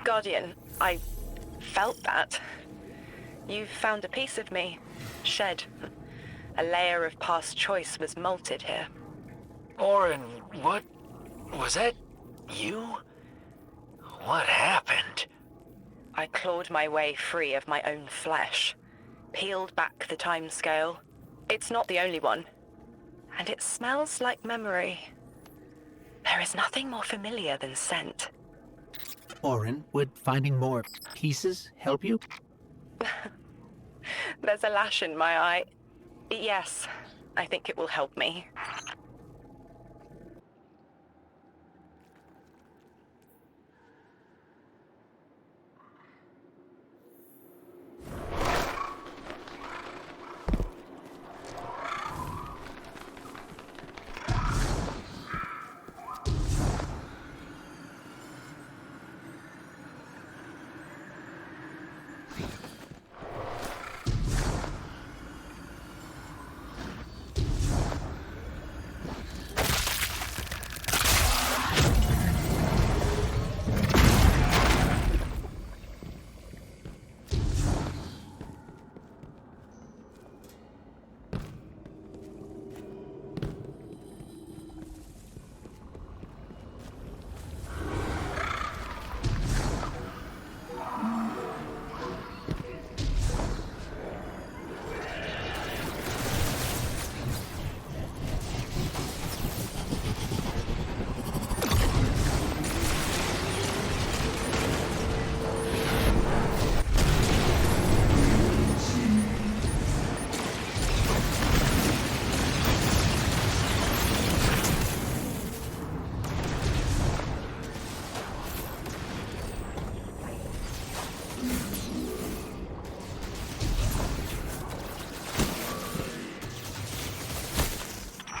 Guardian, I felt that. You found a piece of me, shed. A layer of past choice was molted here. Orin, what? Was that you? What happened? I clawed my way free of my own flesh, peeled back the time scale. It's not the only one. And it smells like memory. There is nothing more familiar than scent. Orin, would finding more pieces help you? There's a lash in my eye. Yes, I think it will help me.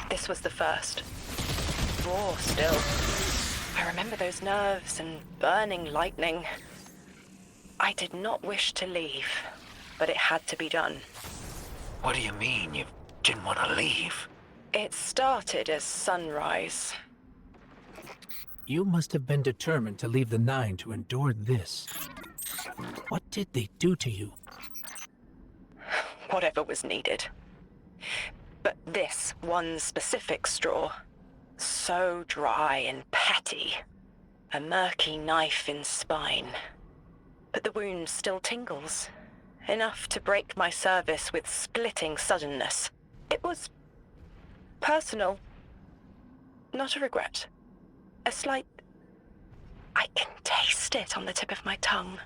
This was the first. Raw still. I remember those nerves and burning lightning. I did not wish to leave, but it had to be done. What do you mean you didn't want to leave? It started as sunrise. You must have been determined to leave the Nine to endure this. What did they do to you? Whatever was needed. But this one specific straw, so dry and petty. A murky knife in spine. But the wound still tingles. Enough to break my service with splitting suddenness. It was personal. Not a regret. A slight... I can taste it on the tip of my tongue.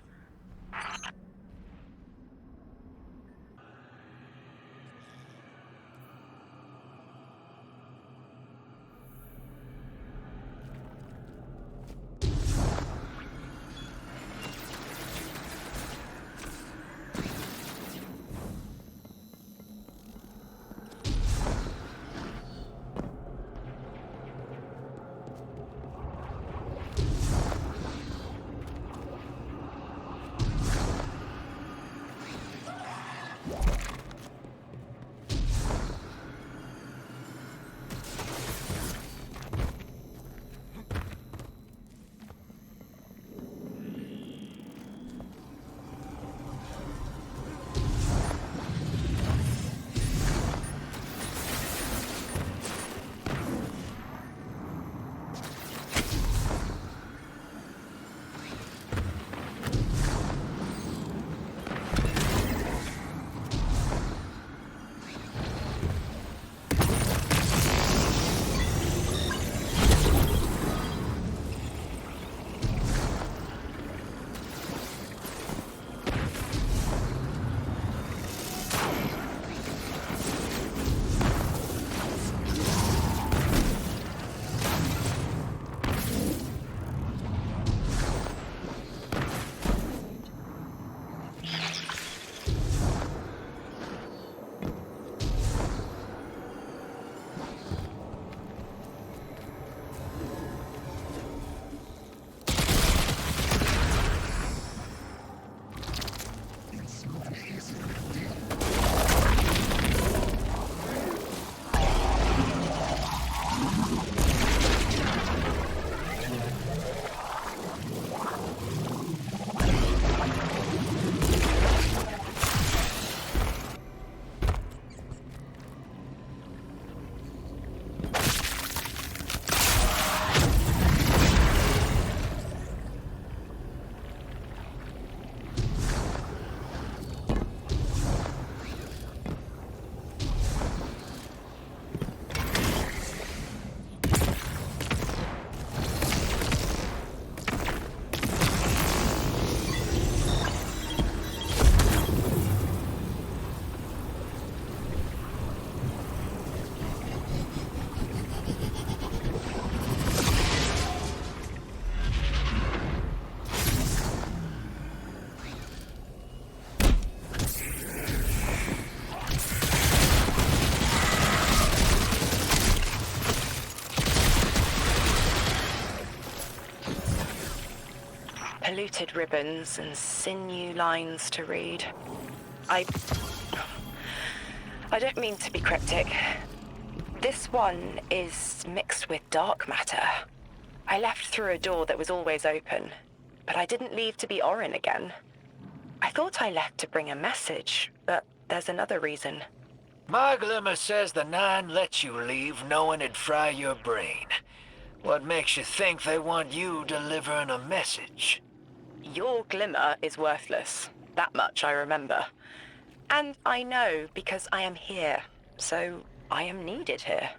convoluted ribbons and sinew lines to read. I don't mean to be cryptic. This one is mixed with dark matter. I left through a door that was always open, but I didn't leave to be Orin again. I thought I left to bring a message, but there's another reason. My glimmer says the Nine let you leave knowing it'd fry your brain. What makes you think they want you delivering a message? Your glimmer is worthless. That much I remember. And I know because I am here, so I am needed here.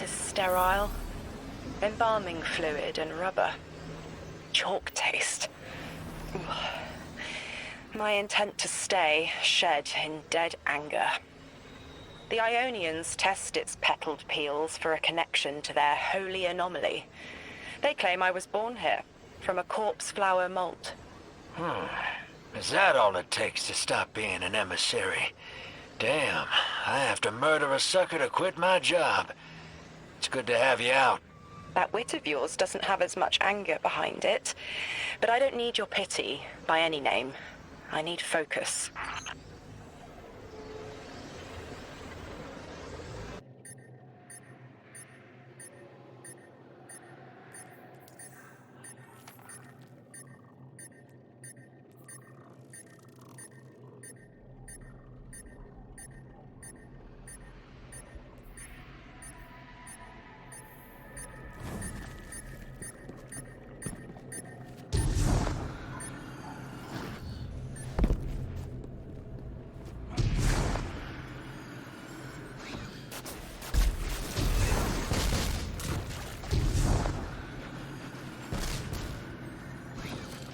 Sterile, embalming fluid and rubber. Chalk taste. My intent to stay shed in dead anger. The Ionians test its petaled peels for a connection to their holy anomaly. They claim I was born here, from a corpse flower molt. Is that all it takes to stop being an emissary? Damn, I have to murder a sucker to quit my job. It's good to have you out. That wit of yours doesn't have as much anger behind it. But I don't need your pity by any name. I need focus.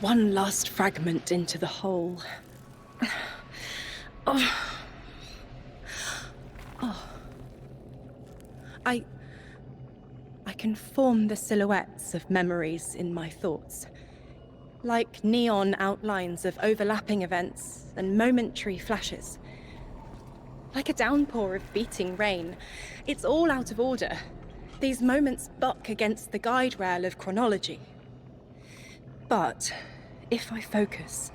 One last fragment into the hole. Oh. I can form the silhouettes of memories in my thoughts, like neon outlines of overlapping events and momentary flashes. Like a downpour of beating rain, it's all out of order. These moments buck against the guide rail of chronology. But if I focus,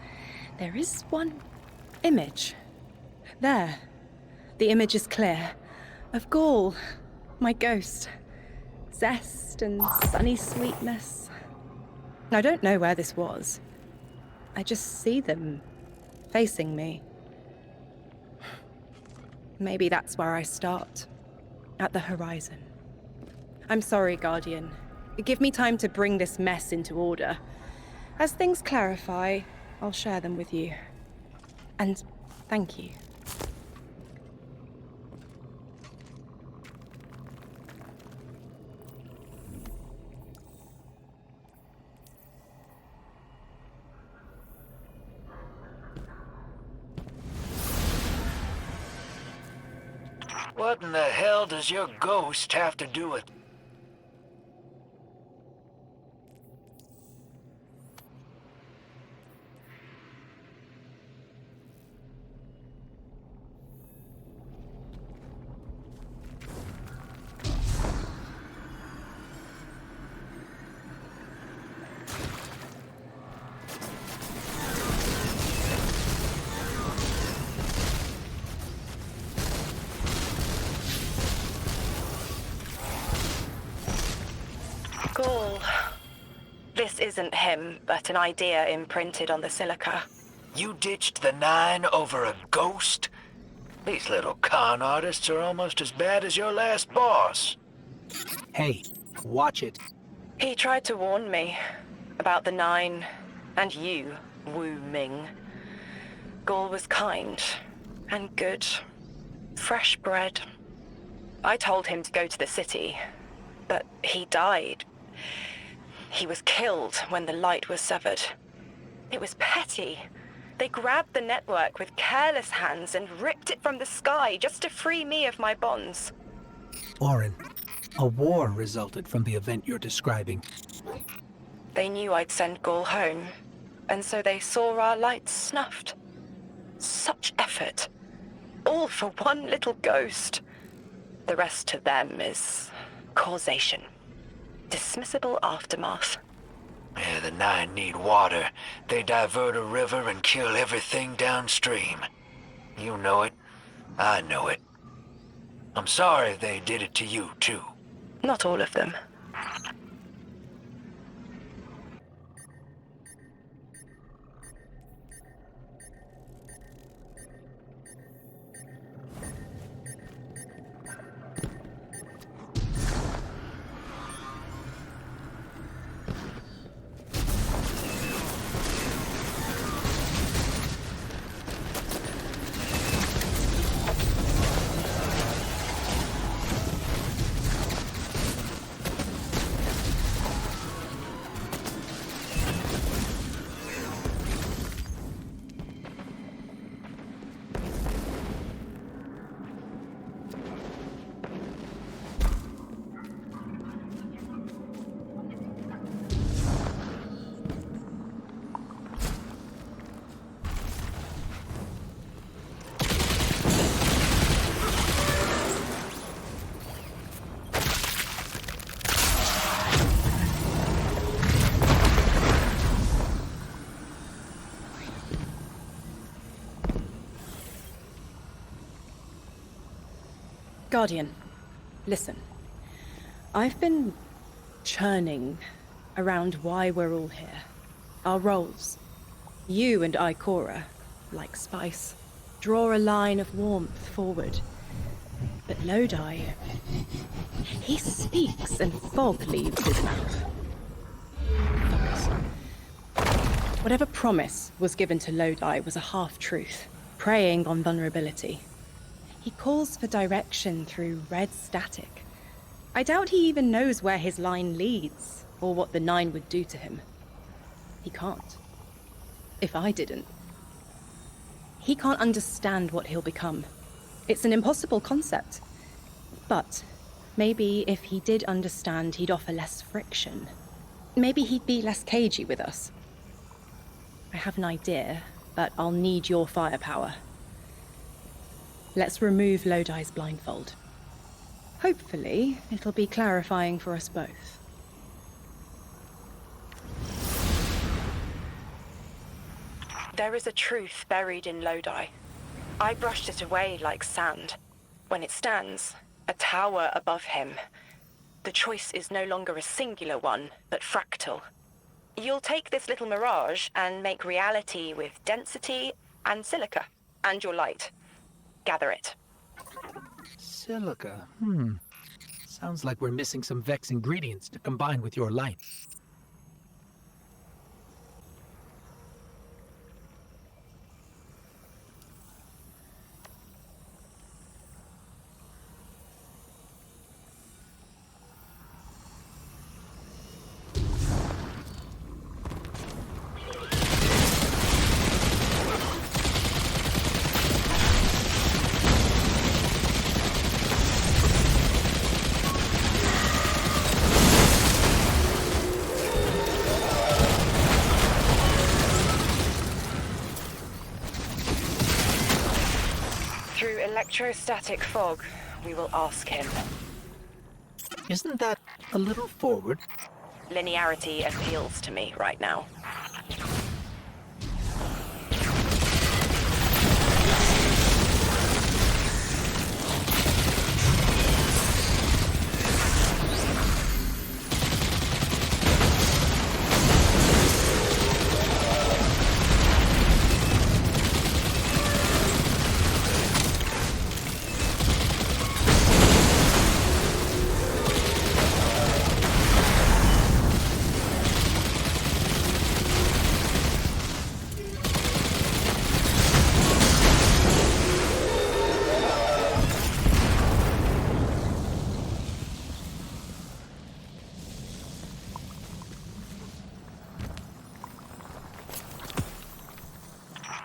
there is one image. There. The image is clear. Of Gol, my ghost. Zest and sunny sweetness. I don't know where this was. I just see them facing me. Maybe that's where I start. At the horizon. I'm sorry, Guardian. Give me time to bring this mess into order. As things clarify, I'll share them with you. And thank you. What in the hell does your ghost have to do with... This isn't him, but an idea imprinted on the silica. You ditched the 9 over a ghost? These little con artists are almost as bad as your last boss. Hey, watch it. He tried to warn me about the 9, and you, Wu Ming. Gol was kind and good, fresh bred. I told him to go to the city, but he died. He was killed when the light was severed. It was petty. They grabbed the network with careless hands and ripped it from the sky just to free me of my bonds. Orin, a war resulted from the event you're describing. They knew I'd send Gol home, and so they saw our lights snuffed. Such effort. All for one little ghost. The rest to them is causation. Dismissible aftermath. Yeah, the 9 need water. They divert a river and kill everything downstream. You know it. I know it. I'm sorry they did it to you, too. Not all of them. Guardian, listen. I've been churning around why we're all here. Our roles. You and Ikora, like spice, draw a line of warmth forward. But Lodi, he speaks and fog leaves his mouth. Focus. Whatever promise was given to Lodi was a half-truth, preying on vulnerability. He calls for direction through red static. I doubt he even knows where his line leads, or what the 9 would do to him. He can't. If I didn't. He can't understand what he'll become. It's an impossible concept. But maybe if he did understand, he'd offer less friction. Maybe he'd be less cagey with us. I have an idea, but I'll need your firepower. Let's remove Lodi's blindfold. Hopefully, it'll be clarifying for us both. There is a truth buried in Lodi. I brushed it away like sand. When it stands, a tower above him, the choice is no longer a singular one, but fractal. You'll take this little mirage and make reality with density and silica, and your light. Gather it. Silica, Sounds like we're missing some Vex ingredients to combine with your light. Electrostatic fog, we will ask him. Isn't that a little forward? Linearity appeals to me right now.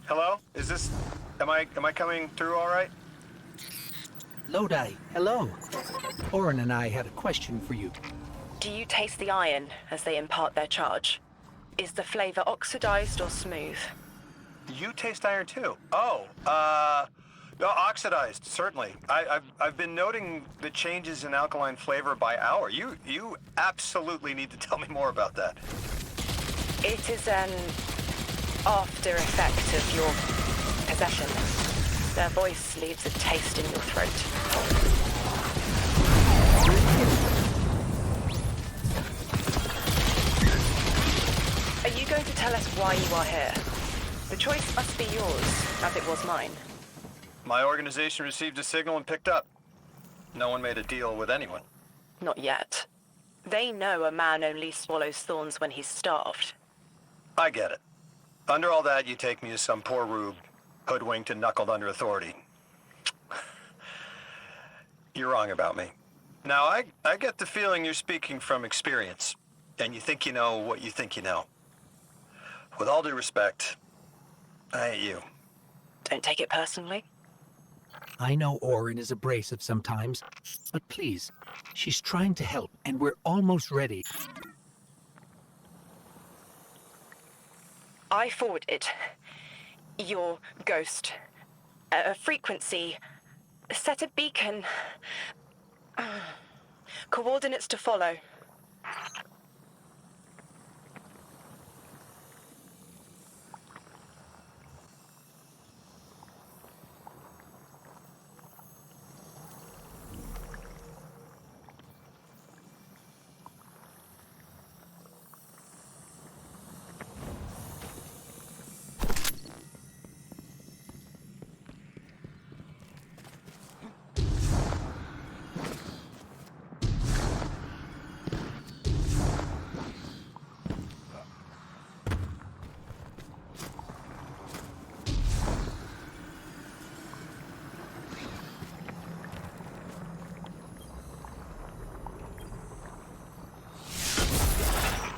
Hello? Am I coming through all right? Lodi, hello. Orin and I had a question for you. Do you taste the iron as they impart their charge? Is the flavor oxidized or smooth? You taste iron too. Oh, no, oxidized, certainly. I've been noting the changes in alkaline flavor by hour. You absolutely need to tell me more about that. It is an after effect of your possession. Their voice leaves a taste in your throat. Are you going to tell us why you are here? The choice must be yours, as it was mine. My organization received a signal and picked up. No one made a deal with anyone. Not yet. They know a man only swallows thorns when he's starved. I get it. Under all that, you take me as some poor rube, hoodwinked and knuckled under authority. You're wrong about me. Now, I get the feeling you're speaking from experience, and you think you know what you think you know. With all due respect, I ain't you. Don't take it personally. I know Orin is abrasive sometimes, but please, she's trying to help, and we're almost ready. I forwarded your ghost a frequency, set a beacon, coordinates to follow.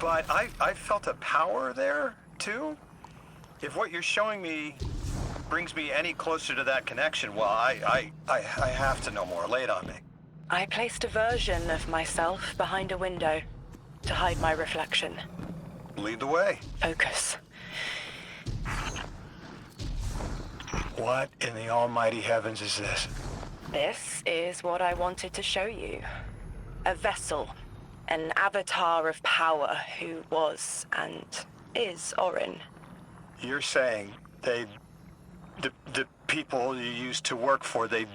But I felt a power there, too? If what you're showing me brings me any closer to that connection, well, I have to know more. Lay it on me. I placed a version of myself behind a window to hide my reflection. Lead the way. Focus. What in the almighty heavens is this? This is what I wanted to show you. A vessel. An avatar of power who was and is Orin. You're saying the people you used to work for, they'd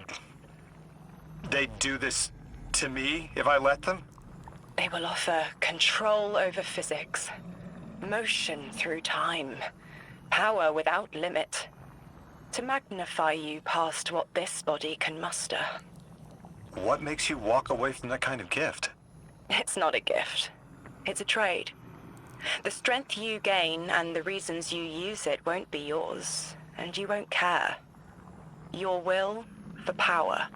do this to me if I let them? They will offer control over physics, motion through time, power without limit, to magnify you past what this body can muster. What makes you walk away from that kind of gift? It's not a gift. It's a trade. The strength you gain and the reasons you use it won't be yours, and you won't care. Your will for power.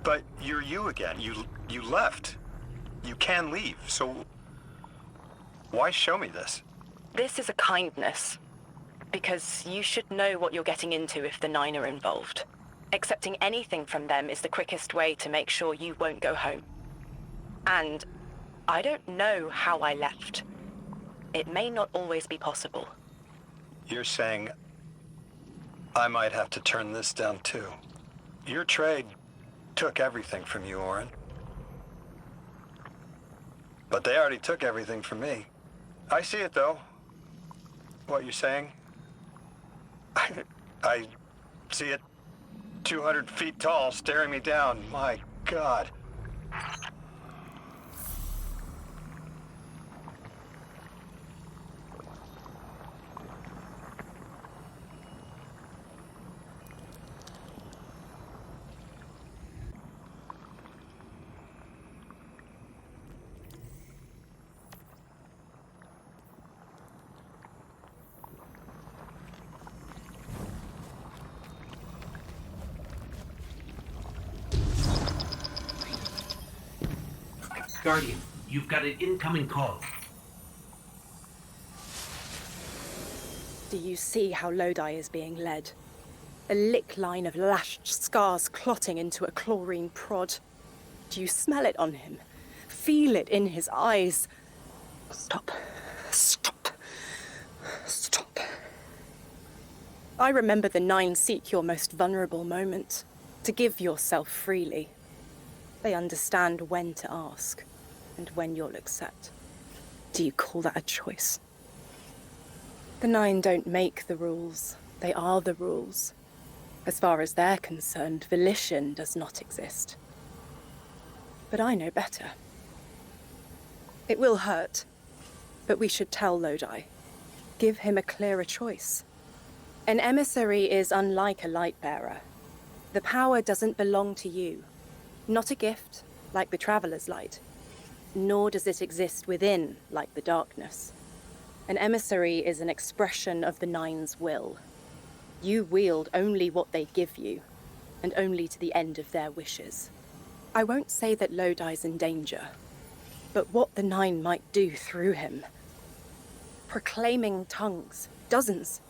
But you're you again. You left. You can leave, so why show me this? This is a kindness, because you should know what you're getting into if the Nine are involved. Accepting anything from them is the quickest way to make sure you won't go home. And I don't know how I left. It may not always be possible. You're saying I might have to turn this down too. Your trade took everything from you, Orin. But they already took everything from me. I see it though. What you're saying. I see it 200 feet tall staring me down. My God. Guardian, you've got an incoming call. Do you see how Lodi is being led? A lick line of lashed scars clotting into a chlorine prod. Do you smell it on him? Feel it in his eyes? Stop. Stop. Stop. I remember the 9 seek your most vulnerable moment, to give yourself freely. They understand when to ask, and when you'll accept. Do you call that a choice? The 9 don't make the rules. They are the rules. As far as they're concerned, volition does not exist. But I know better. It will hurt, but we should tell Lodi. Give him a clearer choice. An emissary is unlike a light bearer. The power doesn't belong to you. Not a gift, like the Traveler's Light. Nor does it exist within, like the darkness. An emissary is an expression of the 9's will. You wield only what they give you, and only to the end of their wishes. I won't say that Lodi's in danger, but what the 9 might do through him. Proclaiming tongues, dozens.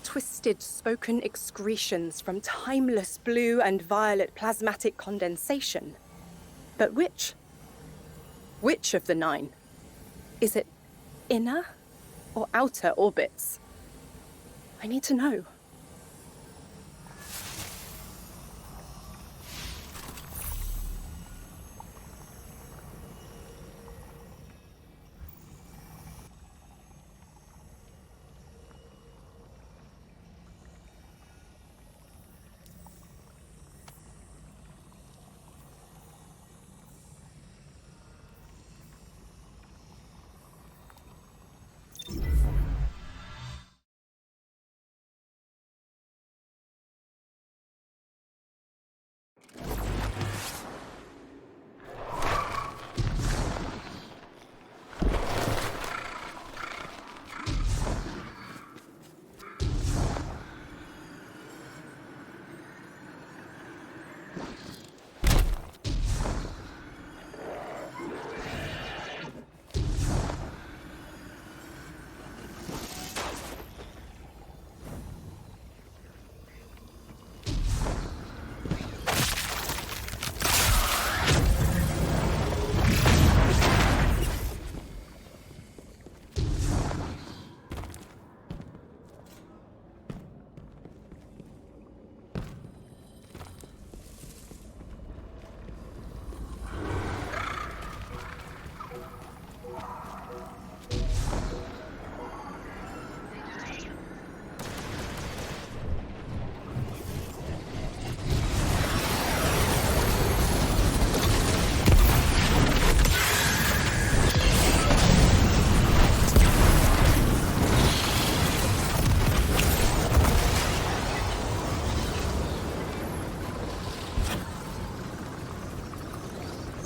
Twisted spoken excretions from timeless blue and violet plasmatic condensation. But which? Which of the 9? Is it inner or outer orbits? I need to know.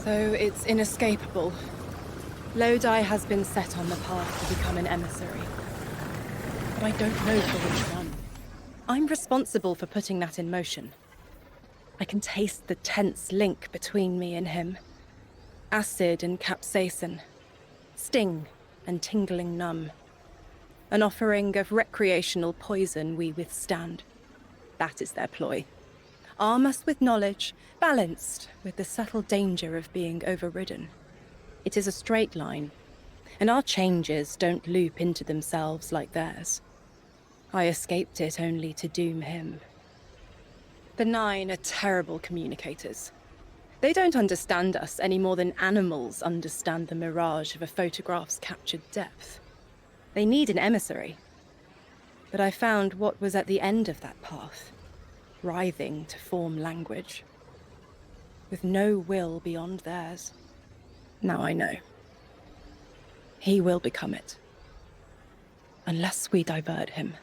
So it's inescapable. Lodi has been set on the path to become an emissary. But I don't know for which one. I'm responsible for putting that in motion. I can taste the tense link between me and him. Acid and capsaicin. Sting and tingling numb. An offering of recreational poison we withstand. That is their ploy. Arm us with knowledge, balanced with the subtle danger of being overridden. It is a straight line, and our changes don't loop into themselves like theirs. I escaped it only to doom him. The 9 are terrible communicators. They don't understand us any more than animals understand the mirage of a photograph's captured depth. They need an emissary. But I found what was at the end of that path. Writhing to form language, with no will beyond theirs. Now I know. He will become it, unless we divert him.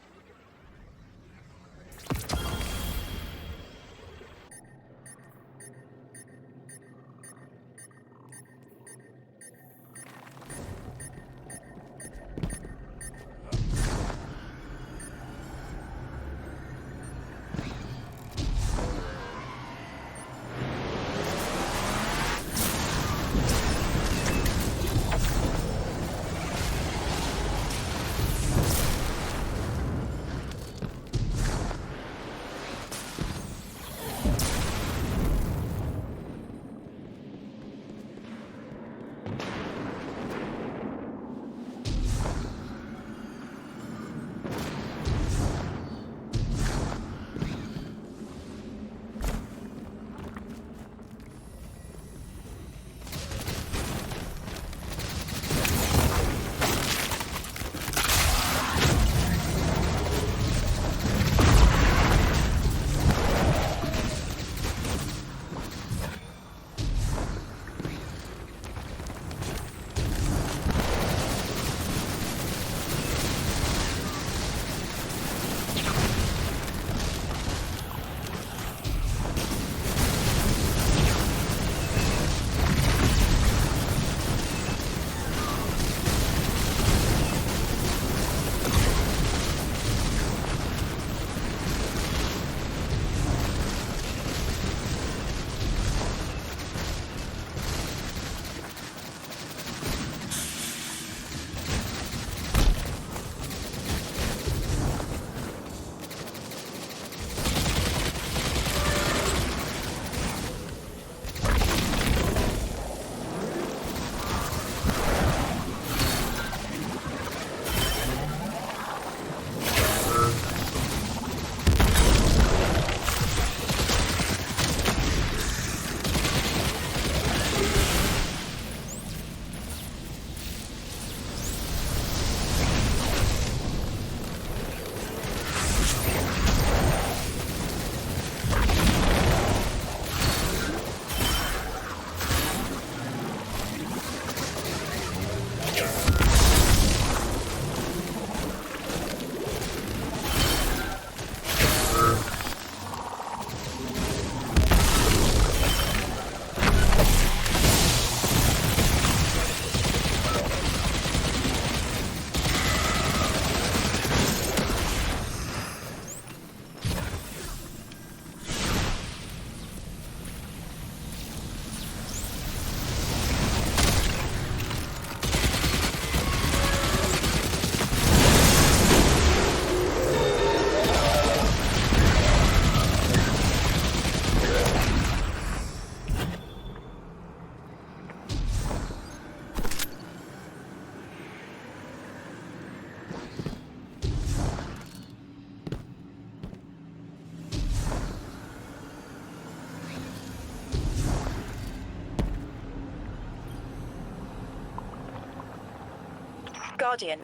Guardian,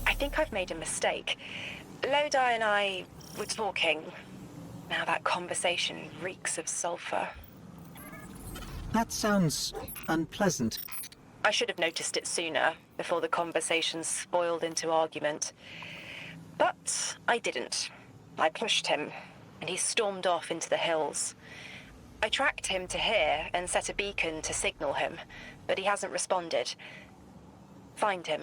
I think I've made a mistake. Lodi and I were talking. Now that conversation reeks of sulfur. That sounds unpleasant. I should have noticed it sooner, before the conversation spoiled into argument. But I didn't. I pushed him, and he stormed off into the hills. I tracked him to here and set a beacon to signal him, but he hasn't responded. Find him.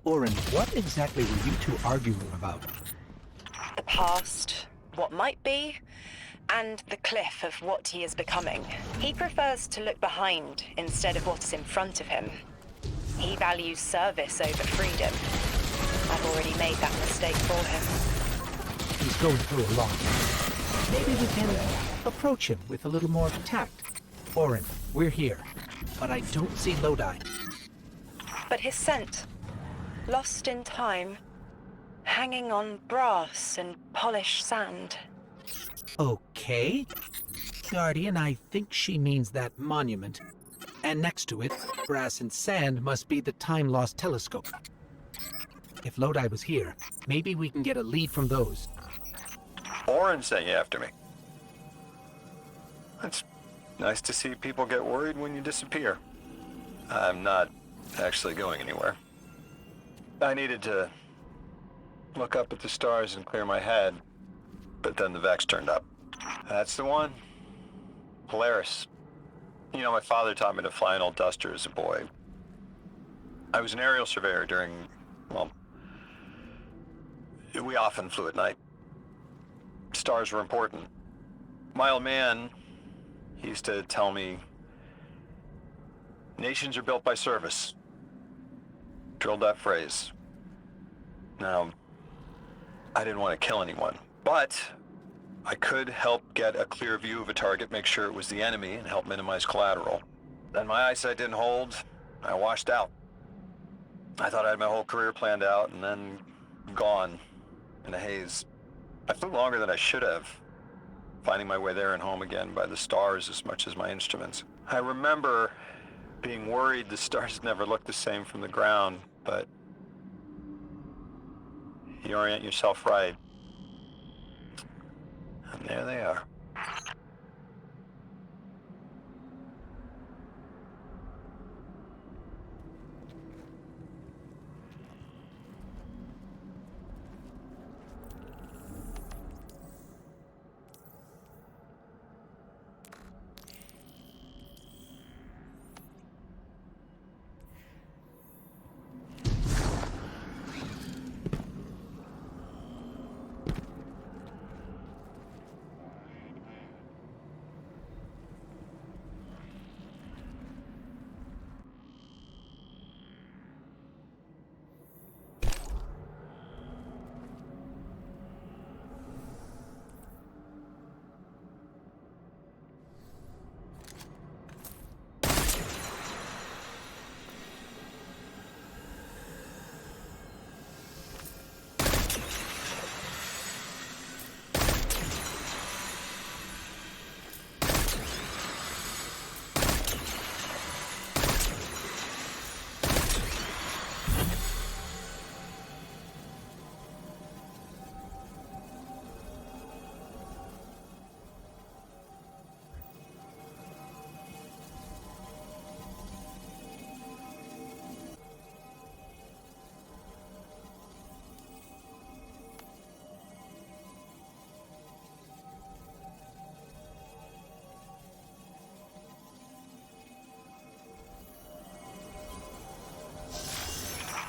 Orin, what exactly were you two arguing about? The past, what might be, and the cliff of what he is becoming. He prefers to look behind instead of what is in front of him. He values service over freedom. I've already made that mistake for him. He's going through a lot. Maybe we can approach him with a little more tact. Orin, we're here, but I don't see Lodi. But his scent, lost in time, hanging on brass and polished sand. Okay. Guardian, I think she means that monument. And next to it, brass and sand must be the time-lost telescope. If Lodi was here, maybe we can get a lead from those. Orin sent you after me. It's nice to see people get worried when you disappear. I'm not actually going anywhere. I needed to look up at the stars and clear my head, but then the Vex turned up. That's the one. Polaris. You know, my father taught me to fly an old Duster as a boy. I was an aerial surveyor during, well, we often flew at night. Stars were important. My old man, he used to tell me, nations are built by service. Drilled that phrase. Now, I didn't want to kill anyone, but I could help get a clear view of a target, make sure it was the enemy, and help minimize collateral. Then my eyesight didn't hold. I washed out. I thought I had my whole career planned out, and then gone in a haze. I flew longer than I should have, finding my way there and home again by the stars as much as my instruments. I remember being worried the stars never looked the same from the ground, but you orient yourself right, and there they are.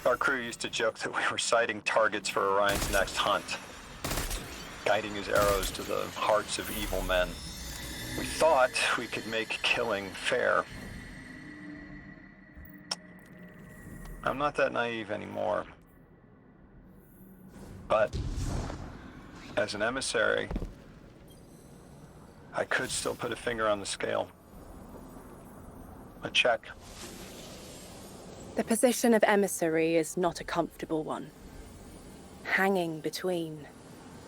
Our crew used to joke that we were sighting targets for Orion's next hunt, guiding his arrows to the hearts of evil men. We thought we could make killing fair. I'm not that naive anymore. But as an emissary, I could still put a finger on the scale. A check. The position of emissary is not a comfortable one. Hanging between,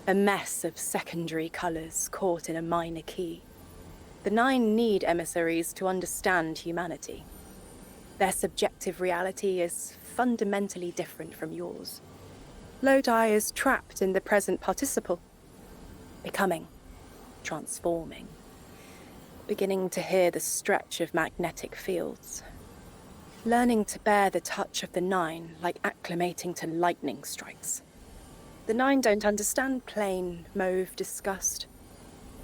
a mess of secondary colors caught in a minor key. The Nine need emissaries to understand humanity. Their subjective reality is fundamentally different from yours. Lodi is trapped in the present participle, becoming, transforming, beginning to hear the stretch of magnetic fields, learning to bear the touch of the Nine like acclimating to lightning strikes. The Nine don't understand plain, mauve disgust,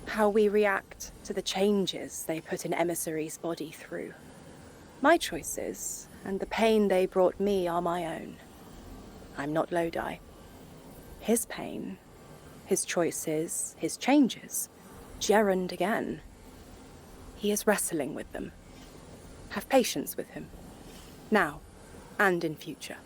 how we react to the changes they put an emissary's body through. My choices and the pain they brought me are my own. I'm not Lodi. His pain, his choices, his changes, gerund again. He is wrestling with them. Have patience with him, now and in future.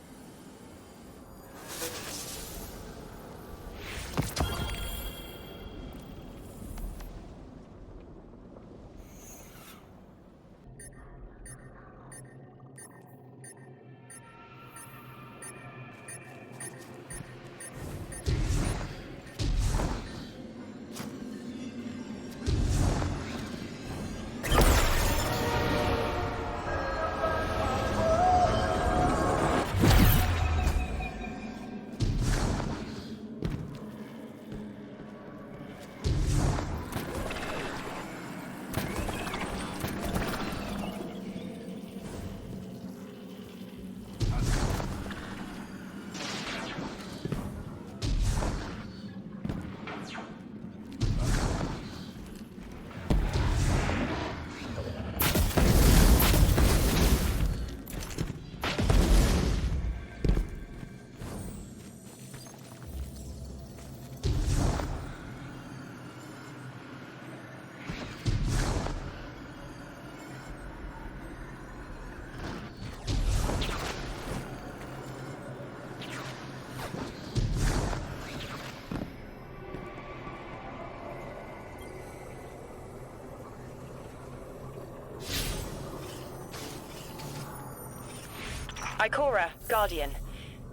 Ikora, Guardian.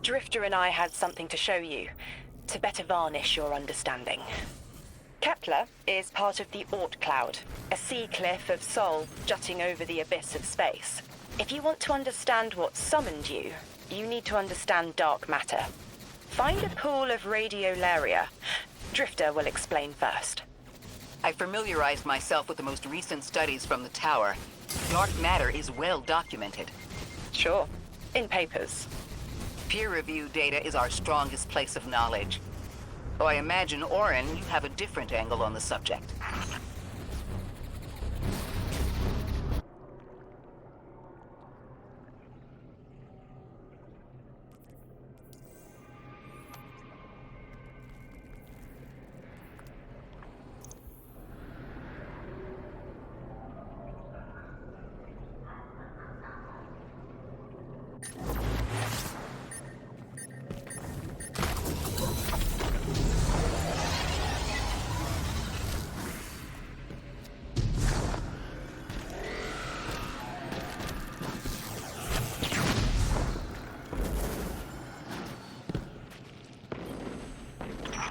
Drifter and I had something to show you, to better varnish your understanding. Kepler is part of the Oort Cloud, a sea cliff of Sol jutting over the abyss of space. If you want to understand what summoned you, you need to understand dark matter. Find a pool of Radiolaria. Drifter will explain first. I familiarized myself with the most recent studies from the tower. Dark matter is well documented. Sure. In papers. Peer-reviewed data is our strongest place of knowledge. Though I imagine, Orin, you have a different angle on the subject.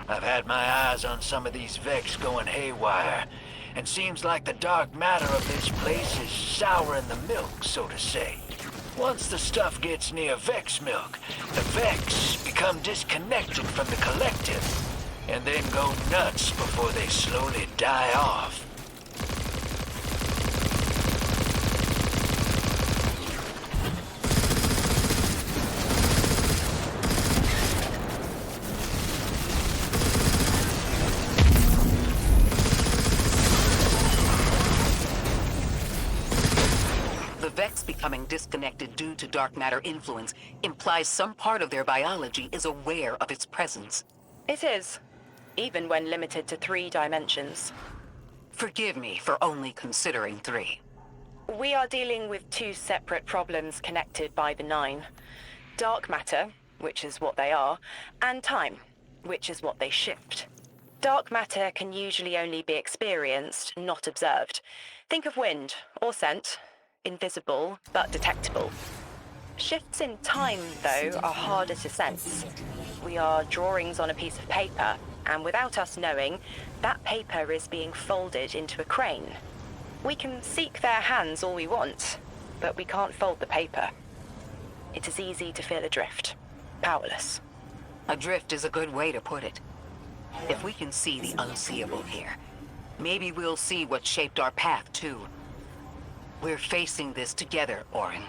I've had my eyes on some of these Vex going haywire, and seems like the dark matter of this place is souring the milk, so to say. Once the stuff gets near Vex milk, the Vex become disconnected from the collective, and then go nuts before they slowly die off. becoming disconnected due to dark matter influence implies some part of their biology is aware of its presence. It is, even when limited to 3 dimensions. Forgive me for only considering 3. We are dealing with 2 separate problems connected by the 9. Dark matter, which is what they are, and time, which is what they shift. Dark matter can usually only be experienced, not observed. Think of wind, or scent. Invisible, but detectable. Shifts in time, though, are harder to sense. We are drawings on a piece of paper, and without us knowing, that paper is being folded into a crane. We can seek their hands all we want, but we can't fold the paper. It is easy to feel adrift, powerless. Adrift is a good way to put it. If we can see the unseeable here, maybe we'll see what shaped our path, too. We're facing this together, Orin.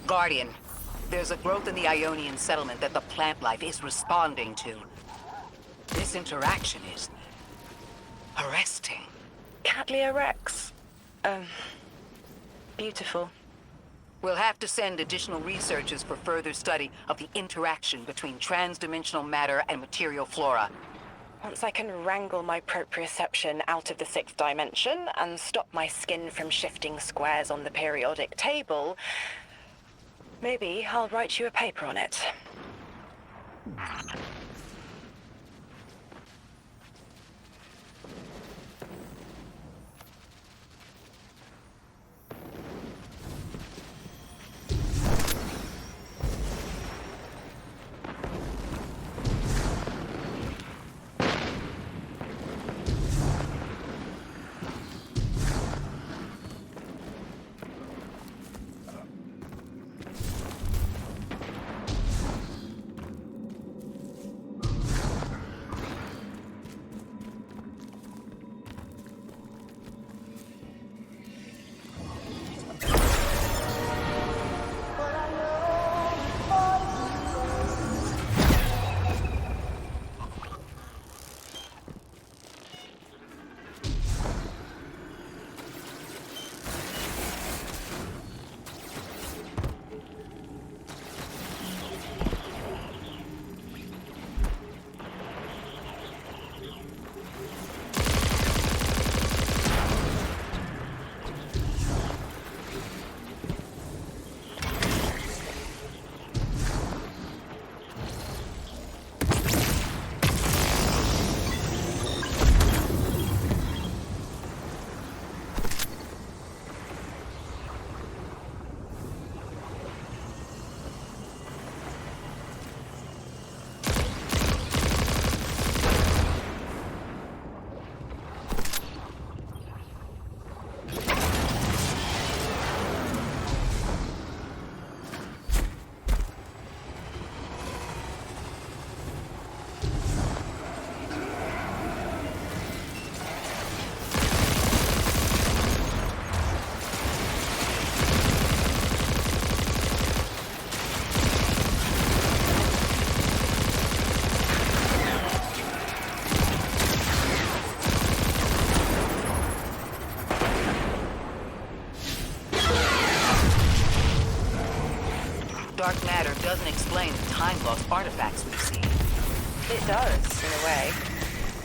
Guardian, there's a growth in the Ionian settlement that the plant life is responding to. This interaction is arresting. Cadlia Rex. Beautiful. We'll have to send additional researchers for further study of the interaction between transdimensional matter and material flora. Once I can wrangle my proprioception out of the 6th dimension and stop my skin from shifting squares on the periodic table, maybe I'll write you a paper on it. Dark matter doesn't explain the time-lost artifacts we've seen. It does, in a way.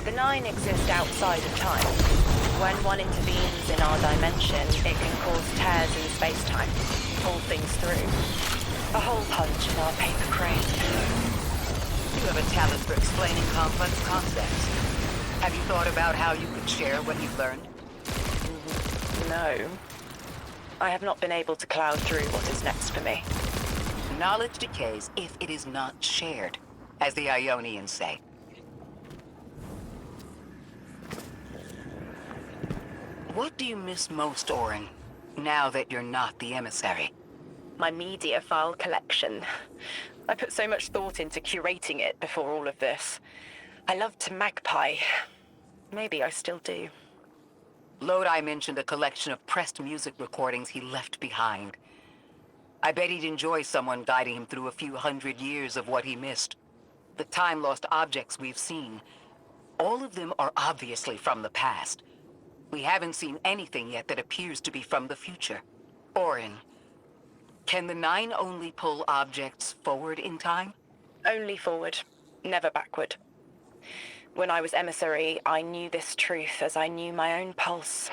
The 9 exist outside of time. When one intervenes in our dimension, it can cause tears in space-time. pull things through. A hole punch in our paper crane. You have a talent for explaining complex concepts. Have you thought about how you could share what you've learned? No. I have not been able to cloud through what is next for me. Knowledge decays if it is not shared, as the Ionians say. What do you miss most, Orin, now that you're not the emissary? My media file collection. I put so much thought into curating it before all of this. I loved to magpie. Maybe I still do. Lodi mentioned a collection of pressed music recordings he left behind. I bet he'd enjoy someone guiding him through a few hundred years of what he missed. The time-lost objects we've seen, all of them are obviously from the past. We haven't seen anything yet that appears to be from the future. Orin, can the Nine only pull objects forward in time? Only forward, never backward. When I was emissary, I knew this truth as I knew my own pulse.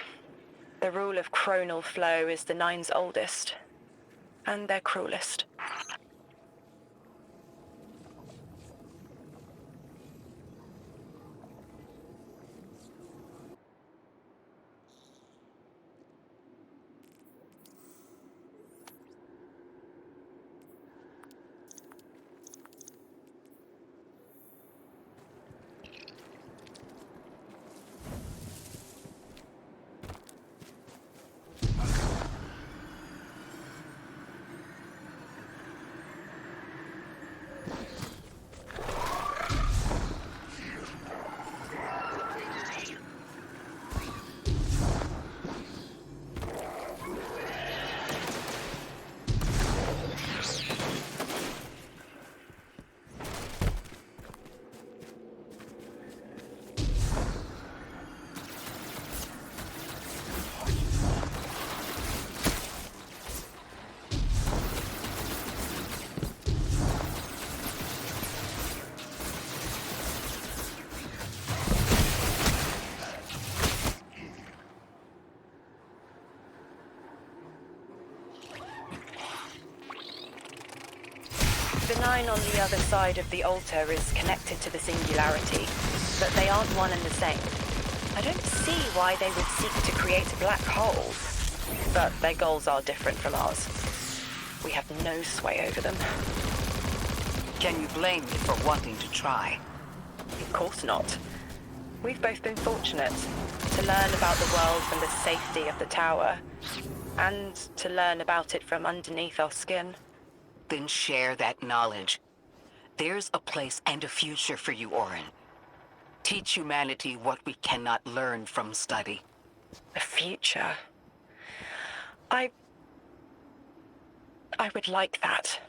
The rule of chronal flow is the Nine's oldest, and their cruelest. The Nine on the other side of the altar is connected to the singularity, but they aren't one and the same. I don't see why they would seek to create a black hole, but their goals are different from ours. We have no sway over them. Can you blame me for wanting to try? Of course not. We've both been fortunate to learn about the world from the safety of the tower, and to learn about it from underneath our skin. Then share that knowledge. There's a place and a future for you, Orin. Teach humanity what we cannot learn from study. A future. I would like that.